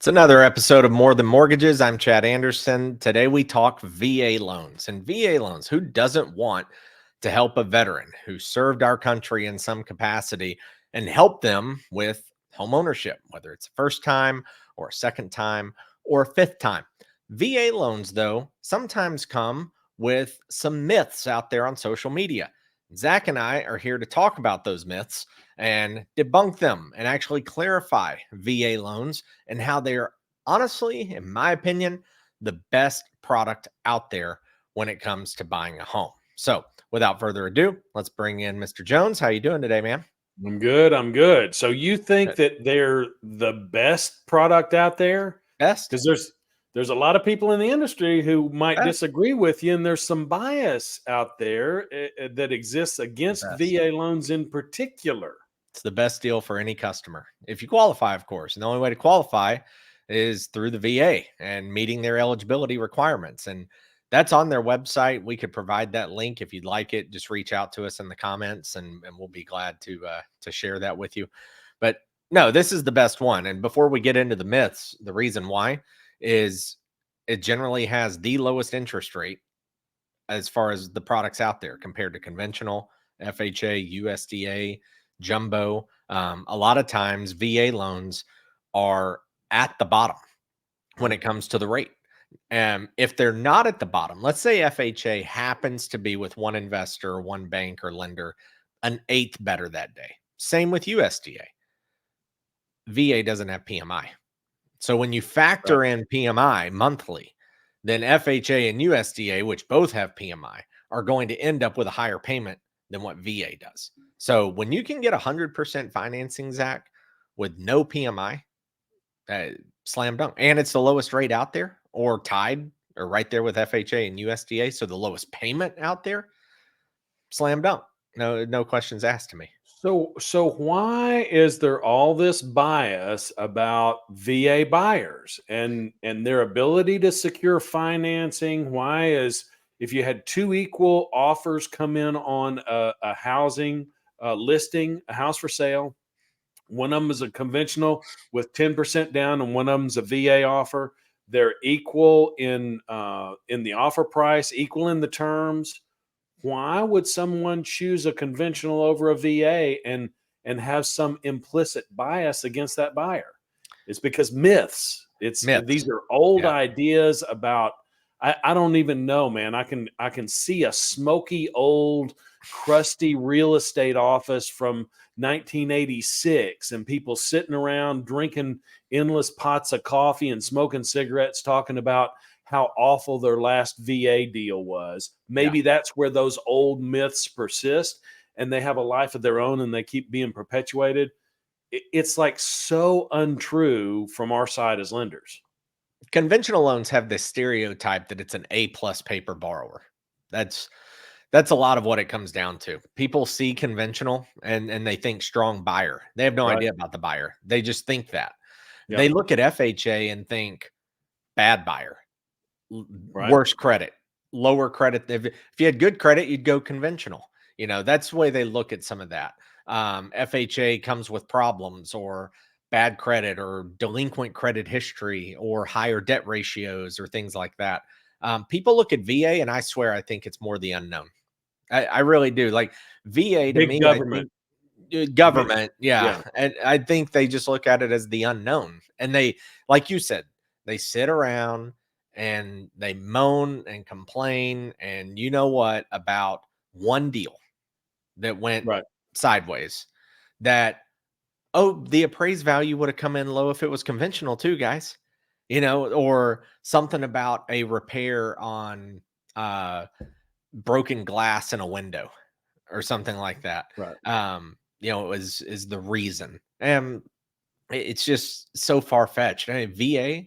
It's another episode of More Than Mortgages. I'm Chad Anderson. Today we talk VA loans. And VA loans, who doesn't want to help a veteran who served our country in some capacity and help them with home ownership, whether it's a first time or a second time or a fifth time? VA loans, though, sometimes come with some myths out there on social media. Zach and I are here to talk about those myths and debunk them and actually clarify VA loans and how they are honestly, in my opinion, the best product out there when it comes to buying a home. So without further ado, let's bring in Mr. Jones. How you doing today, man? I'm good. I'm good. So you think Good. that they're the best product out there? Best? Because there's a lot of people in the industry who might Best. disagree with you, and there's some bias out there that exists against Best. VA loans in particular. It's the best deal for any customer. If you qualify, of course. And the only way to qualify is through the VA and meeting their eligibility requirements. And that's on their website. We could provide that link if you'd like it. Just reach out to us in the comments and we'll be glad to share that with you. But no, this is the best one. And before we get into the myths, the reason why is it generally has the lowest interest rate as far as the products out there compared to conventional, FHA, USDA, jumbo. A lot of times VA loans are at the bottom when it comes to the rate. If they're not at the bottom, let's say FHA happens to be with one investor, one bank or lender, an eighth better that day. Same with USDA. VA doesn't have PMI. So when you factor in PMI monthly, then FHA and USDA, which both have PMI, are going to end up with a higher payment than what VA does. So when you can get 100% financing, Zach, with no PMI, slam dunk. And it's the lowest rate out there or tied or right there with FHA and USDA. So the lowest payment out there, slam dunk. No questions asked to me. So why is there all this bias about VA buyers and their ability to secure financing? Why is if you had two equal offers come in on a housing listing, a house for sale, one of them is a conventional with 10% down, and one of them's a VA offer. They're equal in the offer price, equal in the terms. Why would someone choose a conventional over a VA and have some implicit bias against that buyer? It's because myths. Myths. These are old Yeah. ideas about I don't even know, man. I can see a smoky old crusty real estate office from 1986 and people sitting around drinking endless pots of coffee and smoking cigarettes talking about how awful their last VA deal was. Maybe that's where those old myths persist and they have a life of their own and they keep being perpetuated. It's like so untrue from our side as lenders. Conventional loans have this stereotype that it's an A+ paper borrower. That's a lot of what it comes down to. People see conventional and they think strong buyer. They have no idea about the buyer. They just think that. Yep. They look at FHA and think bad buyer, worse credit, lower credit. If you had good credit, you'd go conventional. That's the way they look at some of that. FHA comes with problems or bad credit or delinquent credit history or higher debt ratios or things like that. People look at VA and I swear I think it's more the unknown. I really do. Like VA to Big me, government. I think government. Yeah. And I think they just look at it as the unknown. And they, like you said, they sit around and they moan and complain. And you know what about one deal that went sideways that, the appraised value would have come in low if it was conventional too, guys, or something about a repair on, broken glass in a window or something like that. Is the reason. And it's just so far fetched. VA,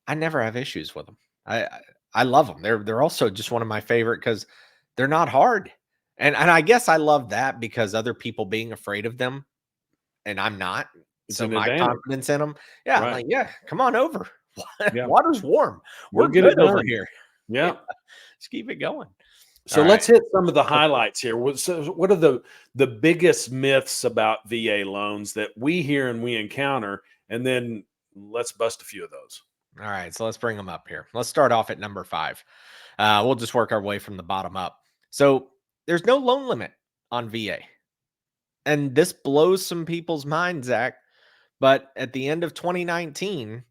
I never have issues with them. I love them. They're also just one of my favorite because they're not hard. And I guess I love that because other people being afraid of them and I'm not. So my confidence in them. Yeah. I'm like, yeah, come on over. Water's warm. We're get good it done over here. Yeah. Just keep it going. So let's hit some of the highlights here. So what are the biggest myths about VA loans that we hear and we encounter? And then let's bust a few of those. All right, so let's bring them up here. Let's start off at number 5. We'll just work our way from the bottom up. So there's no loan limit on VA. And this blows some people's minds, Zach. But at the end of 2019,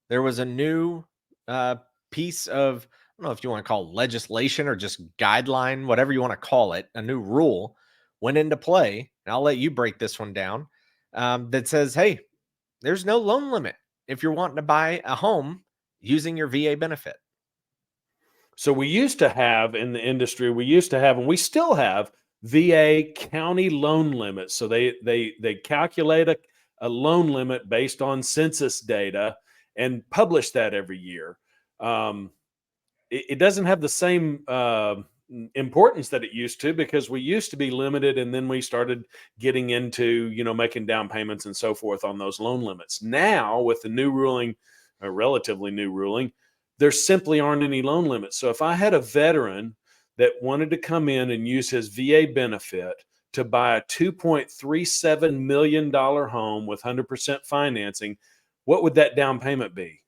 there was a new uh, piece of, I don't know if you want to call it legislation or just guideline, whatever you want to call it, a new rule went into play. And I'll let you break this one down, that says, hey, there's no loan limit if you're wanting to buy a home using your VA benefit. So we used to have in the industry, and we still have VA county loan limits. So they calculate a loan limit based on census data and publish that every year. Um, it doesn't have the same importance that it used to, because we used to be limited, and then we started getting into making down payments and so forth on those loan limits. Now with the new ruling, a relatively new ruling, there simply aren't any loan limits. So if I had a veteran that wanted to come in and use his VA benefit to buy a $2.37 million home with 100% financing, what would that down payment be?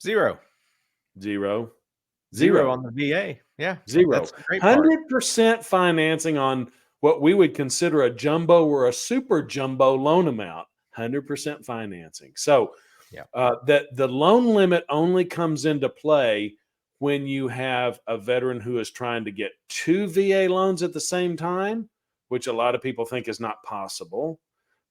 Zero. Zero. Zero Zero. on the VA. Yeah, Zero. that's the great part. 100% financing on what we would consider a jumbo or a super jumbo loan amount. 100% financing. So Yeah. that the loan limit only comes into play when you have a veteran who is trying to get two VA loans at the same time, which a lot of people think is not possible.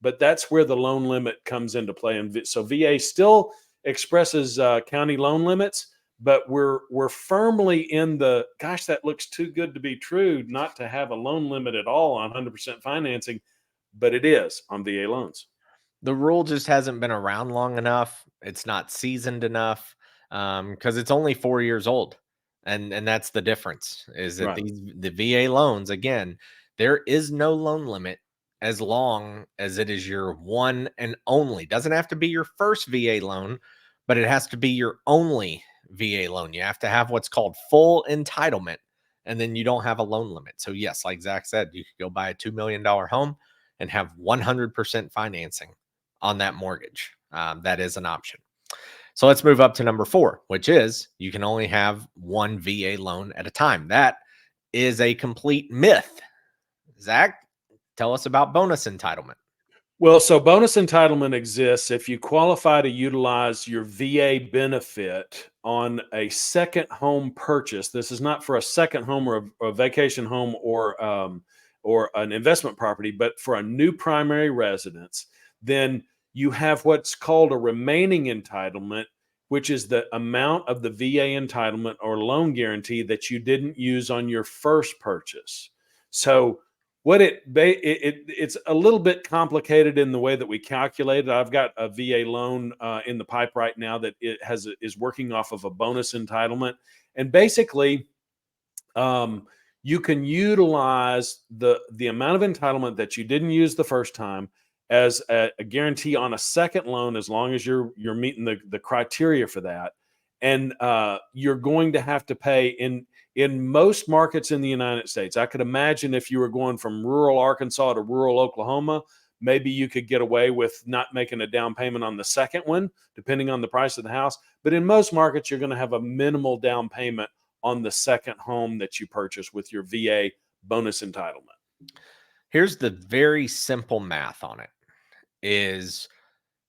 But that's where the loan limit comes into play. And so VA still expresses county loan limits, but we're firmly in the, gosh, that looks too good to be true not to have a loan limit at all on 100% financing, but it is on VA loans. The rule just hasn't been around long enough. It's not seasoned enough, because it's only 4 years old, and that's the difference. Is that Right. the VA loans, again, there is no loan limit as long as it is your one and only. Doesn't have to be your first VA loan, but it has to be your only VA loan. You have to have what's called full entitlement, and then you don't have a loan limit. So yes, like Zach said, you could go buy a $2 million home and have 100% financing on that mortgage. That is an option. So let's move up to number 4, which is you can only have one VA loan at a time. That is a complete myth. Zach, tell us about bonus entitlement. Well, so bonus entitlement exists if you qualify to utilize your VA benefit on a second home purchase. This is not for a second home or a vacation home or an investment property, but for a new primary residence. Then you have what's called a remaining entitlement, which is the amount of the VA entitlement or loan guarantee that you didn't use on your first purchase. So what it's a little bit complicated in the way that we calculate it. I've got a VA loan in the pipe right now that is working off of a bonus entitlement, and basically, you can utilize the amount of entitlement that you didn't use the first time as a guarantee on a second loan, as long as you're meeting the criteria for that, and you're going to have to pay in most markets in the United States. I could imagine if you were going from rural Arkansas to rural Oklahoma, maybe you could get away with not making a down payment on the second one, depending on the price of the house. But in most markets, you're going to have a minimal down payment on the second home that you purchase with your VA bonus entitlement. Here's the very simple math on it is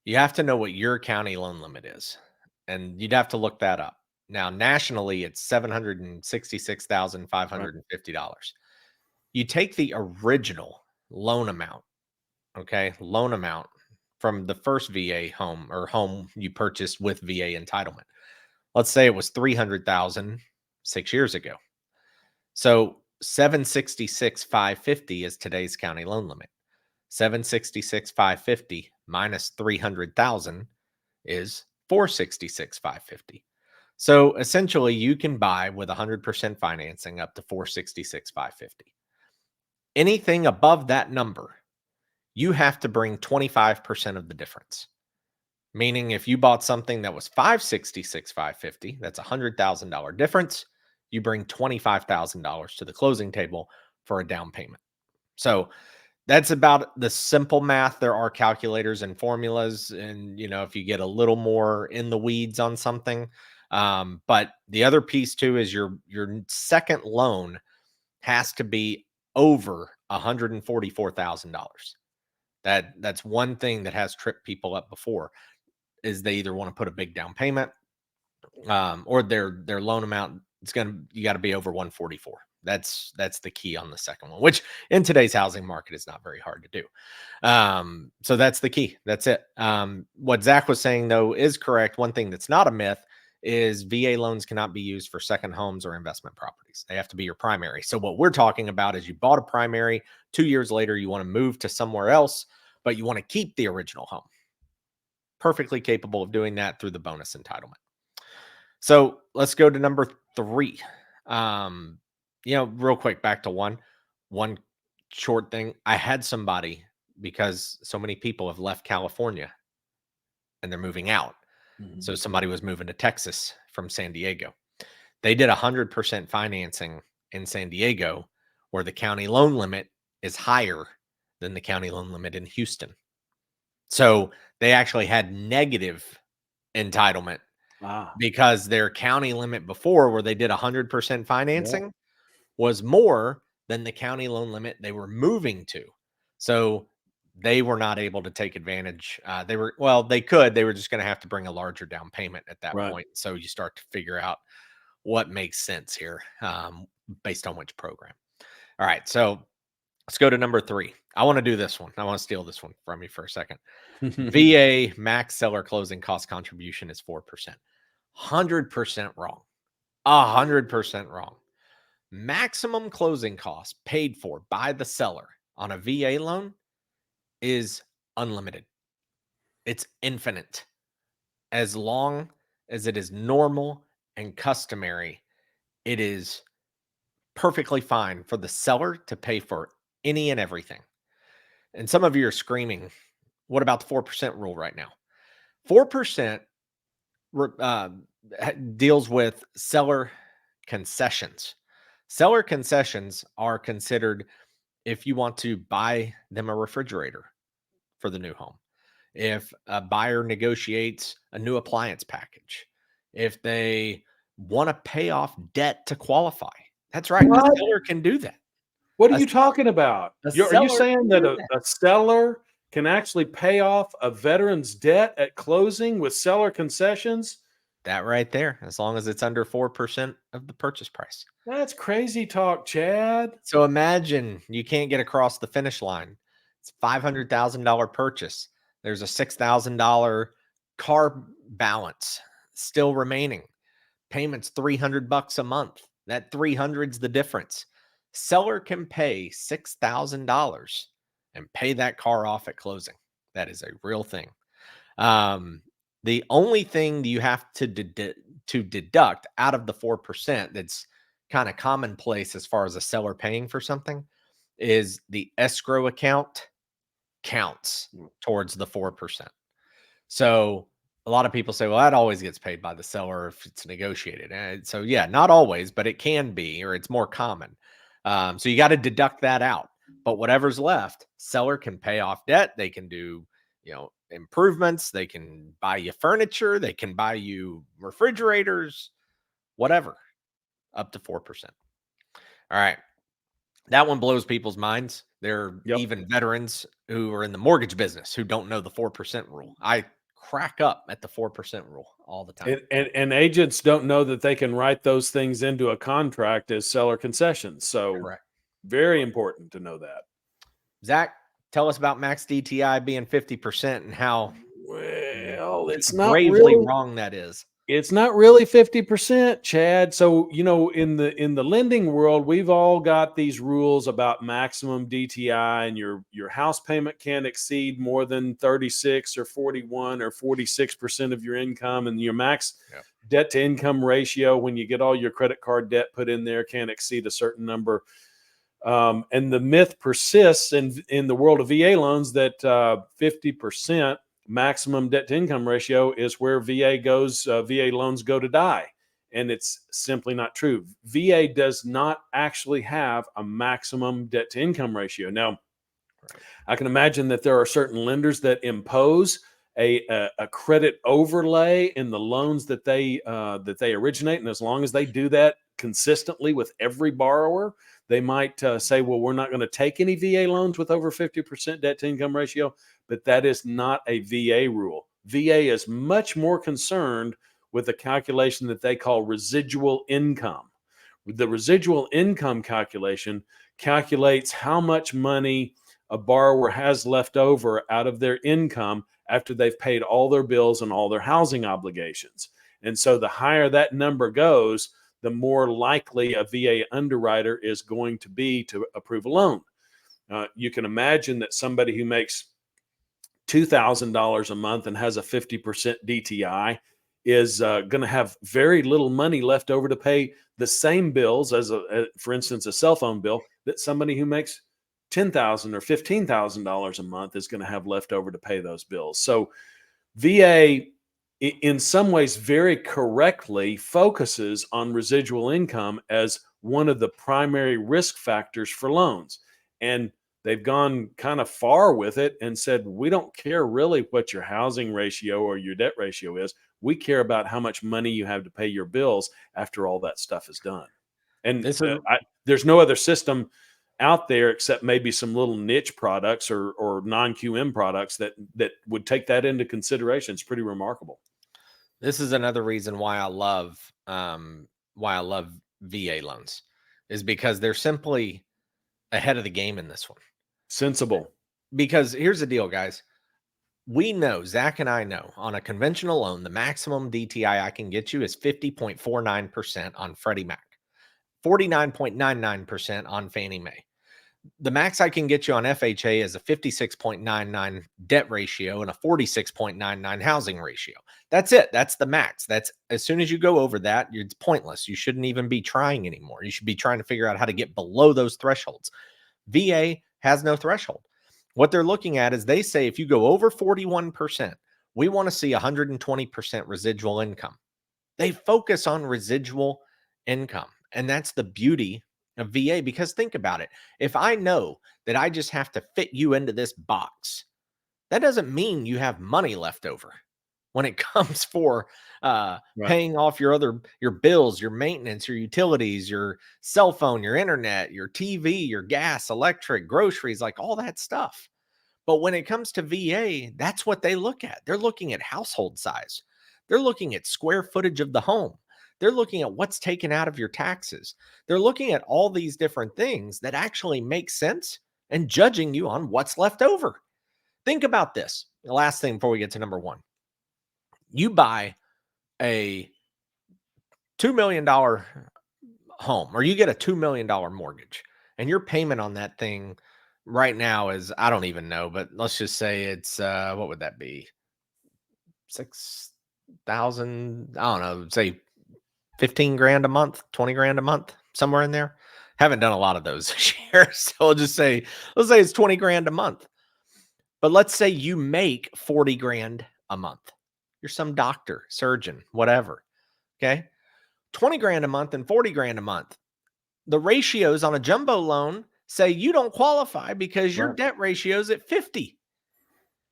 you have to know what your county loan limit is, and you'd have to look that up. Now, nationally, it's Right. $766,550. You take the original loan amount, okay, loan amount from the first VA home or home you purchased with VA entitlement. Let's say it was 300,000 6 years ago. So 766,550 is today's county loan limit. 766,550 minus 300,000 is 466,550. So essentially, you can buy with 100% financing up to 466,550. Anything above that number, you have to bring 25% of the difference. Meaning, if you bought something that was 566,550, that's a $100,000 difference. You bring $25,000 to the closing table for a down payment. So That's about the simple math. There are calculators and formulas, and if you get a little more in the weeds on something. But the other piece too is your second loan has to be over $144,000. That's one thing that has tripped people up before, is they either want to put a big down payment, or their loan amount, you got to be over 144. That's the key on the second one, which in today's housing market is not very hard to do. So that's the key. That's it. What Zach was saying though is correct. One thing that's not a myth is VA loans cannot be used for second homes or investment properties. They have to be your primary. So what we're talking about is you bought a primary, 2 years later you want to move to somewhere else, but you want to keep the original home. Perfectly capable of doing that through the bonus entitlement. So let's go to number 3. Real quick, back to one short thing. I had somebody, because so many people have left California and they're moving out. So somebody was moving to Texas from San Diego. They did 100% financing in San Diego, where the county loan limit is higher than the county loan limit in Houston. So they actually had negative entitlement because their county limit before, where they did 100% financing, was more than the county loan limit they were moving to. So they were not able to take advantage. They could. They were just going to have to bring a larger down payment at that point. So you start to figure out what makes sense here, based on which program. All right. So let's go to number 3. I want to do this one. I want to steal this one from you for a second. VA max seller closing cost contribution is 4%. 100% wrong. 100% wrong. Maximum closing costs paid for by the seller on a VA loan is unlimited. It's infinite. As long as it is normal and customary, it is perfectly fine for the seller to pay for any and everything. And some of you are screaming, what about the 4% rule right now? 4% deals with seller concessions. Seller concessions are considered if you want to buy them a refrigerator for the new home, if a buyer negotiates a new appliance package, if they want to pay off debt to qualify. That's right. A seller can do that. What are you talking about? Are you seller saying can that do a seller can actually pay off a veteran's debt at closing with seller concessions? That right there, as long as it's under 4% of the purchase price. That's crazy talk, Chad. So imagine you can't get across the finish line. It's a $500,000 purchase. There's a $6,000 car balance still remaining. Payment's $300 a month. That 300's the difference. Seller can pay $6,000 and pay that car off at closing. That is a real thing. The only thing you have to deduct out of the 4% that's kind of commonplace as far as a seller paying for something is the escrow account counts towards the 4%. So a lot of people say, well, that always gets paid by the seller if it's negotiated. And so yeah, not always, but it can be, or it's more common. So you got to deduct that out. But whatever's left, seller can pay off debt. They can do, improvements. They can buy you furniture. They can buy you refrigerators, whatever, up to 4%. All right. That one blows people's minds. There are even veterans who are in the mortgage business who don't know the 4% rule. I crack up at the 4% rule all the time. And agents don't know that they can write those things into a contract as seller concessions. So Correct. Very important to know that. Zach, tell us about max DTI being 50% and how it's not gravely really wrong that is. It's not really 50%, Chad. So, in the lending world, we've all got these rules about maximum DTI, and your house payment can't exceed more than 36 or 41 or 46% of your income, and your max debt to income ratio, when you get all your credit card debt put in there, can't exceed a certain number. And the myth persists in the world of VA loans that 50% maximum debt to income ratio is where VA loans go to die. And it's simply not true. VA does not actually have a maximum debt to income ratio. Now, Right. I can imagine that there are certain lenders that impose a credit overlay in the loans that they originate, and as long as they do that consistently with every borrower, they might say, "Well, we're not going to take any VA loans with over 50% debt to income ratio." But that is not a VA rule. VA is much more concerned with a calculation that they call residual income. The residual income calculation calculates how much money a borrower has left over out of their income after they've paid all their bills and all their housing obligations. And so the higher that number goes, the more likely a VA underwriter is going to be to approve a loan. You can imagine that somebody who makes $2,000 a month and has a 50% DTI is going to have very little money left over to pay the same bills as, for instance, a cell phone bill that somebody who makes $10,000 or $15,000 a month is going to have left over to pay those bills. So VA, in some ways, very correctly focuses on residual income as one of the primary risk factors for loans. And they've gone kind of far with it and said, we don't care really what your housing ratio or your debt ratio is. We care about how much money you have to pay your bills after all that stuff is done. And This is there's no other system out there except maybe some little niche products or non-QM products that would take that into consideration. It's pretty remarkable. this is another reason why I love VA loans is because they're simply ahead of the game in this one. Sensible. Because here's the deal, guys. We know, Zach and I know, on a conventional loan, the maximum DTI I can get you is 50.49% on Freddie Mac, 49.99% on Fannie Mae. The max I can get you on FHA is a 56.99 debt ratio and a 46.99 housing ratio. That's it. That's the max. That's as soon as you go over that, it's pointless. You shouldn't even be trying anymore. You should be trying to figure out how to get below those thresholds. VA has no threshold. What they're looking at is they say if you go over 41%, we want to see 120% residual income. They focus on residual income. And that's the beauty of VA because think about it. If I know that I just have to fit you into this box, that doesn't mean you have money left over when it comes for Right. paying off your bills, your maintenance, your utilities, your cell phone, your internet, your TV, your gas, electric, groceries, like all that stuff. But when it comes to VA, that's what they look at. They're looking at household size. They're looking at square footage of the home. They're looking at what's taken out of your taxes. They're looking at all these different things that actually make sense and judging you on what's left over. Think about this. The last thing before we get to number one. You buy a $2 million home or you get a $2 million mortgage and your payment on that thing right now is, I don't even know, but let's just say it's, what would that be? 6,000, I don't know, say 15 grand a month, 20 grand a month, somewhere in there. Haven't done a lot of those this year. So I'll just say, let's say it's 20 grand a month. But let's say you make 40 grand a month. You're some doctor, surgeon, whatever. Okay. 20 grand a month and 40 grand a month. The ratios on a jumbo loan say you don't qualify because your Right. debt ratio is at 50.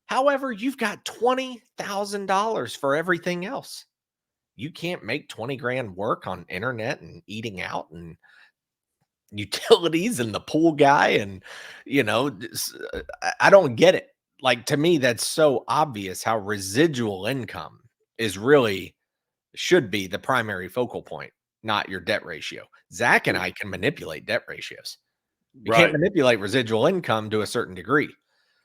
However, you've got $20,000 for everything else. You can't make 20 grand work on internet and eating out and utilities and the pool guy. And, I don't get it. Like to me, that's so obvious how residual income is really should be the primary focal point, not your debt ratio. Zach and I can manipulate debt ratios. You can't Right. manipulate residual income to a certain degree.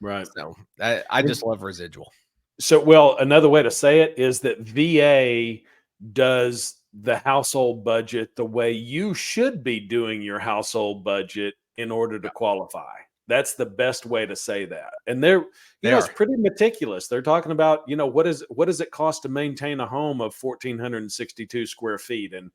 Right. So I just love residual. So, well, another way to say it is that VA does the household budget the way you should be doing your household budget in order to Yeah, qualify. That's the best way to say that. And they're, they it's are. pretty meticulous. They're talking about, what does it cost to maintain a home of 1,462 square feet? And,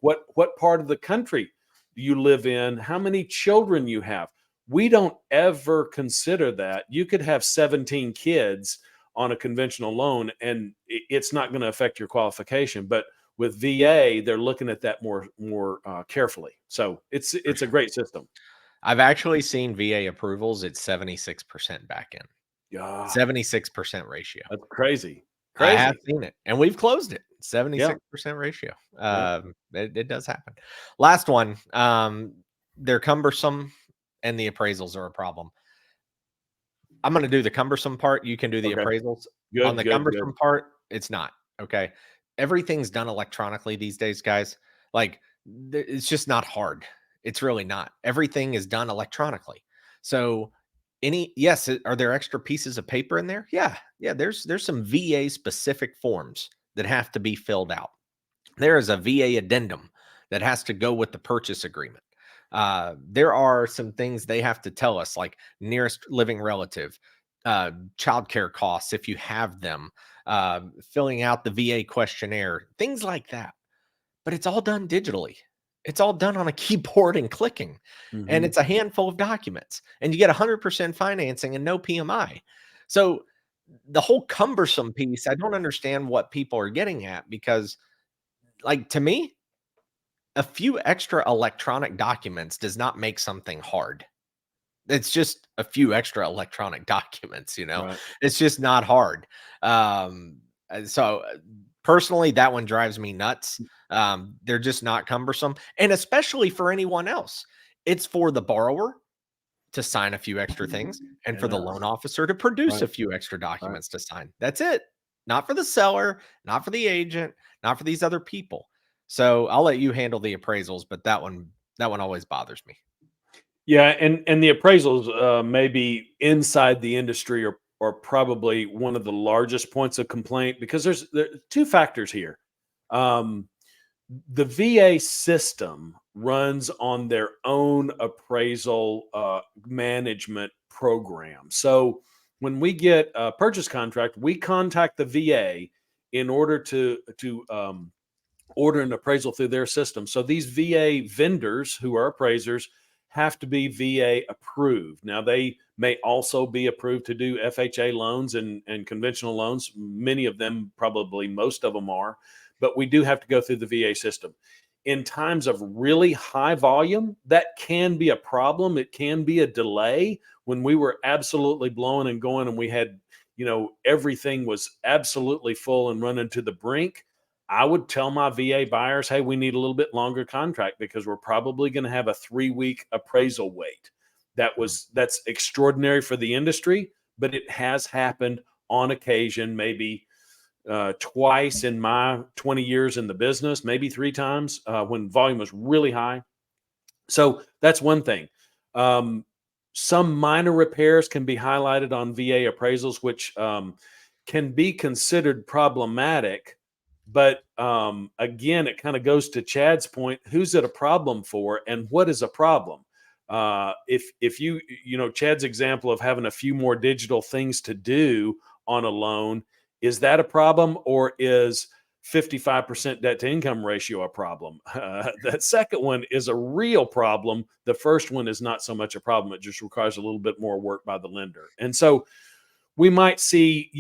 what part of the country do you live in? How many children you have? We don't ever consider that. You could have 17 kids on a conventional loan and it's not going to affect your qualification, but with VA they're looking at that more carefully. So it's a great system. I've actually seen VA approvals at 76% back in, Yeah, 76% ratio. that's crazy. I have Crazy. seen it, and we've closed it, Yeah, 76% ratio. yeah. It does happen. Last one, they're cumbersome, and the appraisals are a problem. I'm gonna do the cumbersome part, you can do the Okay. appraisals. On Good, the good, good. cumbersome part, it's not, okay? Everything's done electronically these days, guys. Like, it's just not hard. It's really not. Everything is done electronically. So, yes, are there extra pieces of paper in there? Yeah. Yeah, there's some VA specific forms that have to be filled out. There is a VA addendum that has to go with the purchase agreement. There are some things they have to tell us, like nearest living relative, childcare costs if you have them, filling out the VA questionnaire, things like that. But it's all done digitally. It's all done on a keyboard and clicking, and Mhm. it's a handful of documents, and you get 100% financing and no PMI. So the whole cumbersome piece, I don't understand what people are getting at because, like, to me, a few extra electronic documents does not make something hard. It's just a few extra electronic documents, you know? Right. It's just not hard. Personally, that one drives me nuts. They're just not cumbersome, and especially for anyone else. It's for the borrower to sign a few extra things and for the Yeah. loan officer to produce Right, a few extra right. documents to sign. That's it. Not for the seller, not for the agent, not for these other people. So I'll let you handle the appraisals, but that one always bothers me. Yeah, and the appraisals, maybe inside the industry are probably one of the largest points of complaint because there are 2 factors here. Um, the VA system runs on their own appraisal, management program. So, when we get a purchase contract, we contact the VA in order to order an appraisal through their system. So these VA vendors who are appraisers have to be VA approved. Now they may also be approved to do FHA loans and conventional loans. Many of them, probably most of them are, but we do have to go through the VA system. In times of really high volume, that can be a problem. It can be a delay. When we were absolutely blowing and going and we had, everything was absolutely full and running to the brink, I would tell my VA buyers, hey, we need a little bit longer contract because we're probably going to have a 3-week appraisal wait. Mhm. That's extraordinary for the industry, but it has happened on occasion, maybe twice in my 20 years in the business, maybe 3 times when volume was really high. So that's one thing. Um, some minor repairs can be highlighted on VA appraisals, which can be considered problematic. But again, it kind of goes to Chad's point: who's it a problem for, and what is a problem? If Chad's example of having a few more digital things to do on a loan, is that a problem, or is 55% debt to income ratio a problem? That second one is a real problem. The first one is not so much a problem. It just requires a little bit more work by the lender. And so we might see,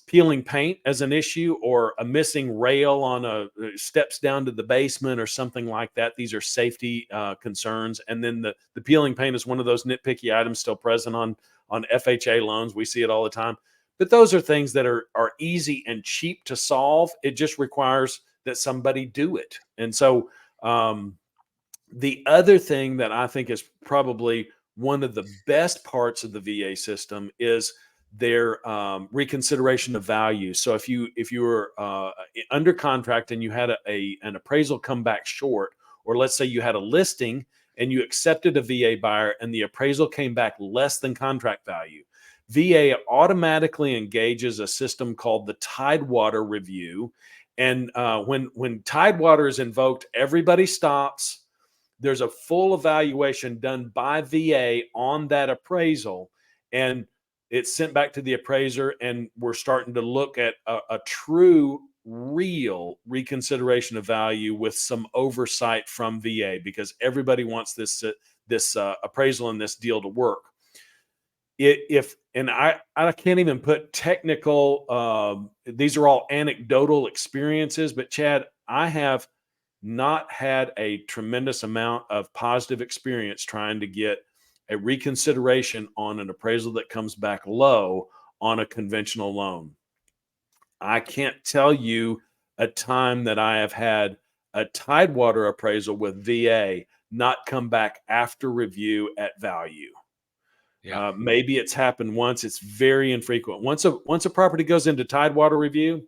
peeling paint as an issue, or a missing rail on steps down to the basement or something like that. These are safety concerns. And then the peeling paint is one of those nitpicky items still present on FHA loans. We see it all the time. But those are things that are easy and cheap to solve. It just requires that somebody do it. And so the other thing that I think is probably one of the best parts of the VA system is their reconsideration of value. So if you were under contract and you had an appraisal come back short, or let's say you had a listing and you accepted a VA buyer and the appraisal came back less than contract value, VA automatically engages a system called the Tidewater review. And when Tidewater is invoked, everybody stops. There's a full evaluation done by VA on that appraisal, and it's sent back to the appraiser, and we're starting to look at a true, real reconsideration of value with some oversight from VA, because everybody wants this appraisal and this deal to work. If and I can't even put technical. These are all anecdotal experiences, but Chad, I have not had a tremendous amount of positive experience trying to get a reconsideration on an appraisal that comes back low on a conventional loan. I can't tell you a time that I have had a Tidewater appraisal with VA not come back after review at value. Yeah. Maybe it's happened once. It's very infrequent. Once a property goes into Tidewater review,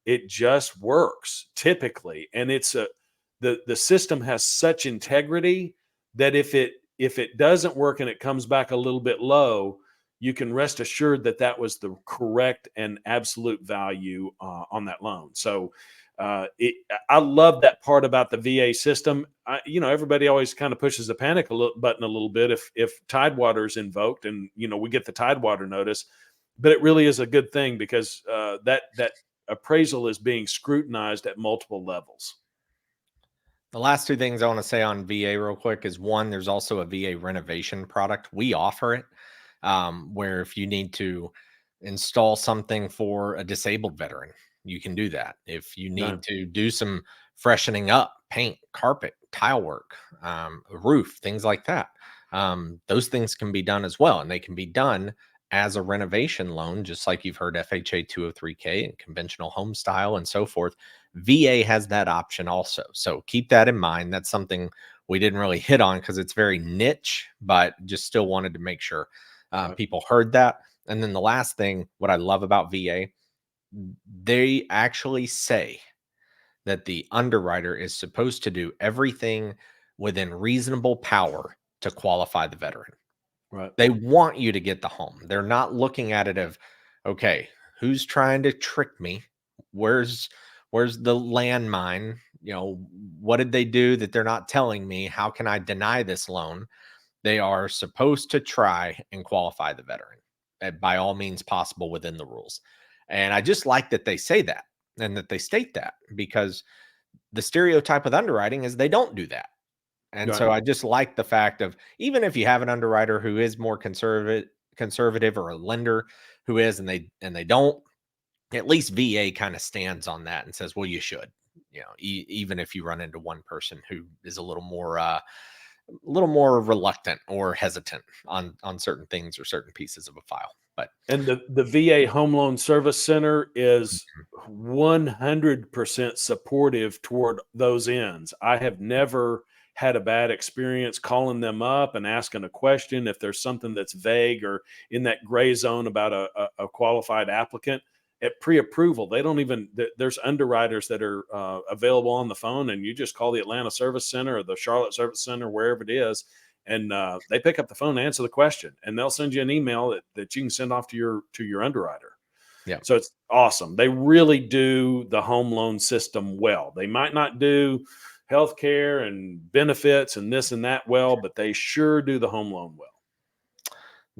it just works typically, and it's a the system has such integrity that if it doesn't work and it comes back a little bit low, you can rest assured that that was the correct and absolute value on that loan. So I love that part about the VA system. Everybody always kind of pushes the button a little bit if Tidewater is invoked, and we get the Tidewater notice. But it really is a good thing because that appraisal is being scrutinized at multiple levels. The last two things I want to say on VA real quick is one, there's also a VA renovation product. We offer it where if you need to install something for a disabled veteran, you can do that. If you Right, need to do some freshening up, paint, carpet, tile work, roof, things like that, those things can be done as well. And they can be done as a renovation loan, just like you've heard FHA 203K and conventional home style and so forth. VA has that option also. So keep that in mind. That's something we didn't really hit on because it's very niche, but just still wanted to make sure right, people heard that. And then the last thing, what I love about VA, they actually say that the underwriter is supposed to do everything within reasonable power to qualify the veteran. right. They want you to get the home. They're not looking at it of, okay, who's trying to trick me? Where's where's the landmine? What did they do that they're not telling me? How can I deny this loan? They are supposed to try and qualify the veteran by all means possible within the rules. And I just like that they say that and that they state that because the stereotype with underwriting is they don't do that. And Right. so I just like the fact of even if you have an underwriter who is more conservative or a lender who is and they don't, at least VA kind of stands on that and says, well, you should, even if you run into one person who is a little more reluctant or hesitant on certain things or certain pieces of a file. But And the VA Home Loan Service Center is 100% supportive toward those ends. I have never had a bad experience calling them up and asking a question if there's something that's vague or in that gray zone about a qualified applicant. At pre-approval, they don't even there's underwriters that are available on the phone, and you just call the Atlanta Service Center or the Charlotte Service Center, wherever it is, and they pick up the phone and answer the question, and they'll send you an email that you can send off to your underwriter. yeah, So it's awesome. They really do the home loan system well. They might not do healthcare and benefits and this and that well, but they sure do the home loan well.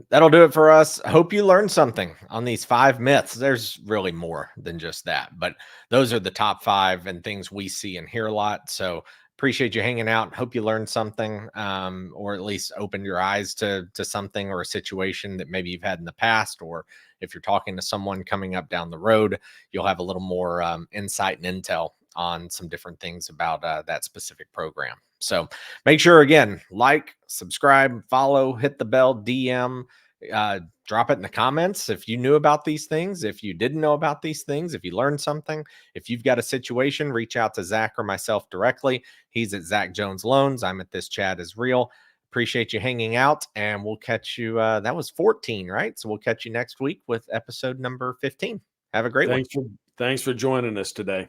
that'll do it for us. I hope you learned something on these 5 myths. There's really more than just that, but those are the top 5 and things we see and hear a lot. So appreciate you hanging out. Hope you learned something, or at least opened your eyes to something or a situation that maybe you've had in the past, or if you're talking to someone coming up down the road, you'll have a little more insight and intel on some different things about that specific program. So make sure again, like, subscribe, follow, hit the bell, DM, drop it in the comments if you knew about these things, if you didn't know about these things, if you learned something. If you've got a situation, reach out to Zach or myself directly. He's at Zach Jones Loans. I'm at This Chat Is Real. Appreciate you hanging out, and we'll catch you. That was 14, right? So we'll catch you next week with episode number 15. Have a great one. Thanks for joining us today.